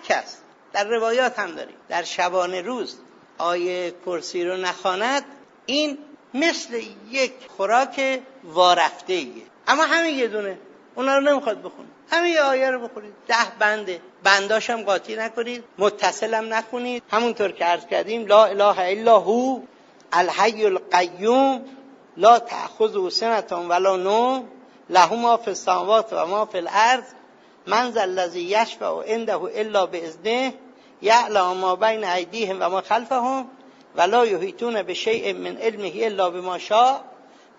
کس، در روایات هم داریم، در شبانه روز آیه کرسی رو نخواند، این مثل یک خوراک وارفته‌ایه، اما همین یه دونه، اونا رو نمیخواد بخونید، همین یه آیه رو بخونید، 10 بنده، بنداش هم قاطی نکنید، متصل هم نخونید، همونطور که عرض کردیم لا اله الا هو الحی القیوم لا تأخذه سنة ولا نوم له ما فی السماوات و ما فی الارض من ذا الذی یشفع عنده الا باذنه یعلم ما بین ایدیهم و ما خلفهم ولا یحیطون بشیء من علمه الا بما شاء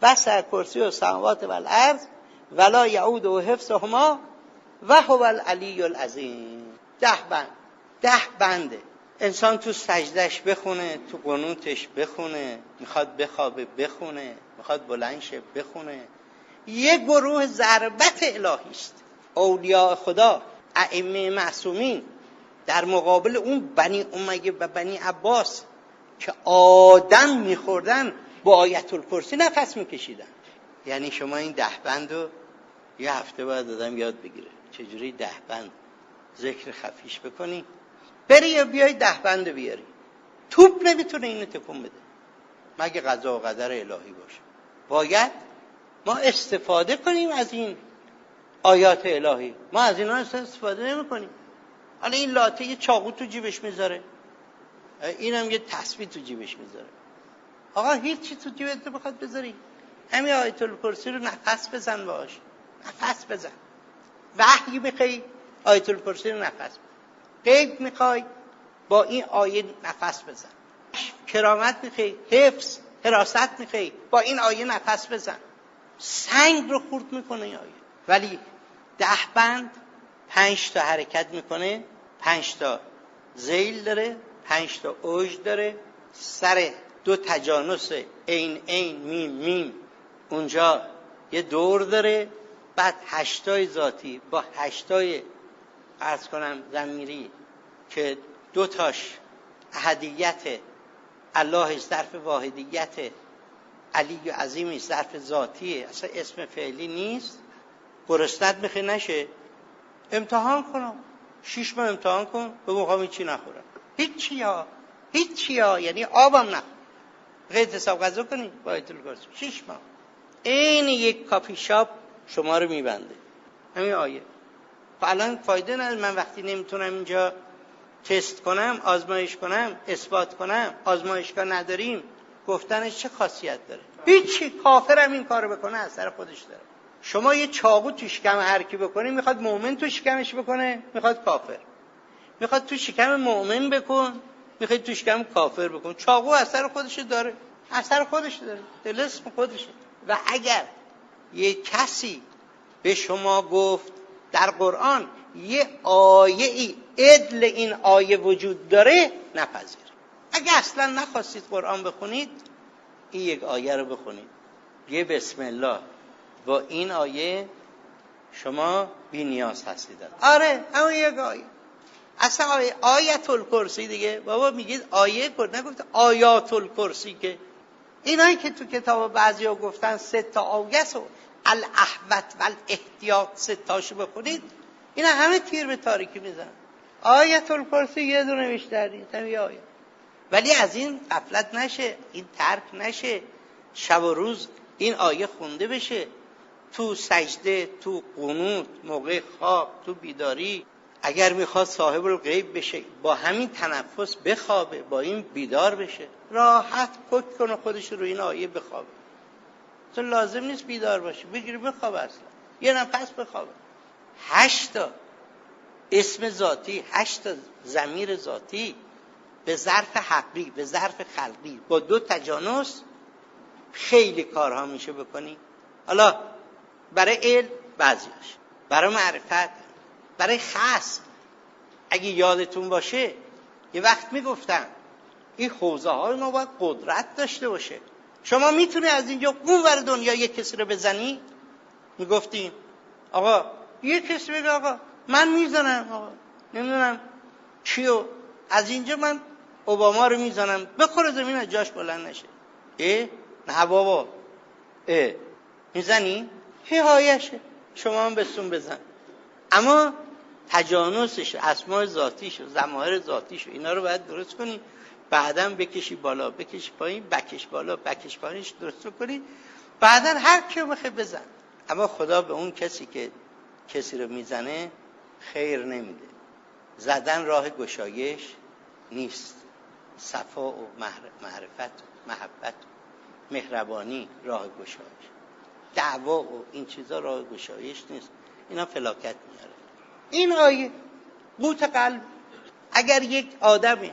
وسع کرسیه السماوات و الارض ولا یعوده حفظهما و هو العلی العظیم. 10 بنده انسان تو سجدش بخونه، تو قنوتش بخونه، میخواد بخوابه بخونه، میخواد بلند شه بخونه. یک گروه ضربت الهی است. اولیاء خدا، ائمه معصومین در مقابل اون بنی امیه و بنی عباس که آدم میخوردن با آیت الکرسی نفس میکشیدن. یعنی شما این 10 بند رو یه هفته باید آدم یاد بگیره چجوری 10 بند ذکر خفیش بکنی، بری یا بیای 10 بند بیاری. توپ نمیتونه اینو تکون بده مگه قضا و قدر الهی باشه. باید ما استفاده کنیم از این آیات الهی. ما از اینا استفاده نمی کنیم. حالا این لاته یه چاقو تو جیبش میذاره، اینم یه تسبیح تو جیبش میذاره. آقا هیچی تو جیبت بخواد بذاری، همین آیت الکرسی رو نفس بزن باش، نفس بزن. وحی میخوای آیت الکرسی رو نفس بزن، غیب میخوای با این آیه نفس بزن، کرامت میخوای، حفظ حراست میخوای با این آیه نفس بزن. سنگ رو خورد میکنه این آیه. ولی 10 بند 5 تا حرکت میکنه، 5 تا ذیل داره، 5 تا اوج داره، سر 2 تجانس عین عین میم میم اونجا یه دور داره، بعد 8 تای ذاتی با 8 تای عرض کنم ضمیری که 2 تاش احدیت الله ظرف واحدیت، علی و عظیمی ظرف ذاتیه، اصلا اسم فعلی نیست. گرسنت میخوای نشه امتحان کنم 6 ماه امتحان کن بگو میخوام هیچی نخورم، هیچی ها یعنی آبم نخور، غیر حساب غذا کنی با آیت الکرسی 6 ماه. این یک کافی شاپ شما رو میبنده همین آیه. الان فایده نداره من وقتی نمیتونم اینجا تست کنم، آزمایش کنم، اثبات کنم، آزمایشگاه نداریم، گفتنش چه خاصیت داره؟ هیچی. کافرم این کارو بکنه اثر خودش داره. شما یه چاقو تو شکم هر کی بکنی، میخواد مؤمن تو شکمش بکنه، میخواد کافر. میخواد تو شکم مؤمن بکن، میخواد تو شکم کافر بکن. چاقو اثر خودش داره، اثر خودش داره، طلسم خودشه. و اگر یه کسی به شما گفت در قرآن یه آیه ای عدل این آیه وجود داره، نپذیر. اگه اصلا نخواستید قرآن بخونید، این یک آیه رو بخونید، یه بسم الله، با این آیه شما بی نیاز هستید. آره همون یک آیه. اصلا آیت الکرسی دیگه بابا میگید آیه کرد، نگفت آیات الکرسی. که اینایی که تو کتاب بعضیا گفتن 3 تا آیه و الاحوت و الاحتیاط 3 تاشو بخونید، اینا همه تیر به تاریکی میزنن. آیت الکرسی یه دونه بیشتر نیست، همین آیه. ولی از این غفلت نشه، این ترک نشه، شب و روز این آیه خونده بشه، تو سجده، تو قنوت، موقع خواب، تو بیداری. اگر میخواد صاحب الغیب بشه با همین تنفس بخوابه، با این بیدار بشه، راحت پک کنه خودش رو این آیه بخوابه. تو لازم نیست بیدار باشه، بگیری بخوابه، اصلا یه نفس بخوابه. 8 تا اسم ذاتی، 8 تا ضمیر ذاتی به ظرف حقی، به ظرف خلقی، با 2 تجانس خیلی کارها میشه بکنی. حالا برای علم بعضیاش، برای معرفت، برای خاص. اگه یادتون باشه یه وقت میگفتم این حوزه های ما باید قدرت داشته باشه. شما میتونی از اینجا اونور دنیا یک کسی رو بزنی؟ میگفتیم آقا یک کسی بگه آقا من میزنم، آقا نمیدونم کیو، از اینجا من اوباما رو میزنم، بخوره زمین از جاش بلند نشه. نه بابا میزنی؟ هایشه، شما هم بسون بزن. اما تجانسش، اسماء ذاتیش و ظواهر ذاتیش، اینا رو باید درست کنی، بعداً بکشی بالا بکشی پایین، بکش بالا بکش پایینش درست کنی، بعداً هر کیو میخوای بزن. اما خدا به اون کسی که کسی رو میزنه خیر نمیده. زدن راه گشایش نیست. صفا و معرفت و محبت و مهربانی راه گشایش، دعوا و این چیزا راه گشایش نیست. اینا فلاکت میاره. این آیه قوت قلب. اگر یک آدمی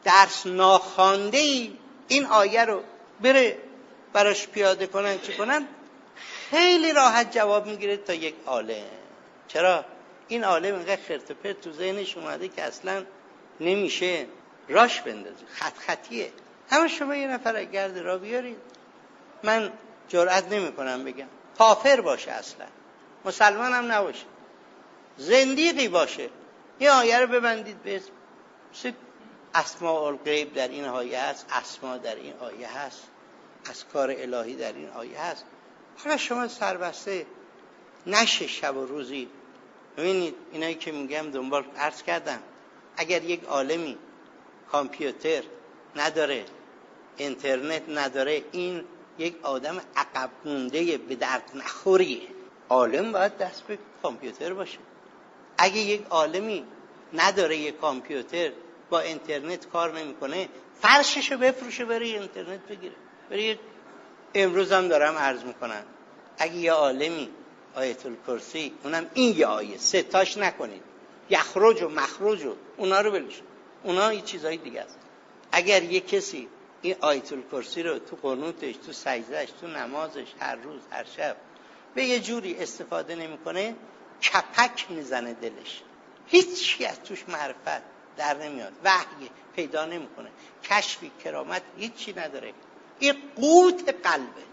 درس ناخوانده‌ای این آیه رو بره براش پیاده کنن چه کنن، خیلی راحت جواب میگیره تا یک عالم. چرا؟ این عالم اینقدر خرت و پرت تو ذهنش اومده که اصلا نمیشه راش بندازه، خط خطیه. همه شما یه نفر گرد را بیارید، من جرئت نمی کنم بگم کافر باشه، اصلا مسلمان هم نباشه، زندیقی باشه، این آیه رو ببندید به اسم اسماء الغیب در این آیه هست، اسما در این آیه هست، اذکار الهی در این آیه هست. حالا شما سربسته نشه شب و روزی. ببینید اینایی که میگم دنبال عرض کردم، اگر یک عالمی کامپیوتر نداره، اینترنت نداره، این یک آدم عقب مونده به درد نخوریه. عالم باید دست به کامپیوتر باشه. اگه یک عالمی نداره یک کامپیوتر، با اینترنت کار نمیکنه، فرششو بفروشه بره اینترنت بگیره. بره. امروز هم دارم عرض میکنم اگه یه عالمی آیت الکرسی، اونم این یه آیه، سه تاش نکنید، یخرج و مخرج و اونا رو بلش، اونا یه چیزای دیگه است. اگر یه کسی این آیت الکرسی رو تو قنوتش، تو سجدهش، تو نمازش، هر روز هر شب به یه جوری استفاده نمیکنه، کپک میزنه دلش، هیچی از توش معرفت در نمیاد، وحی پیدا نمیکنه، کشفی کرامت هیچی نداره. این قوت قلبه.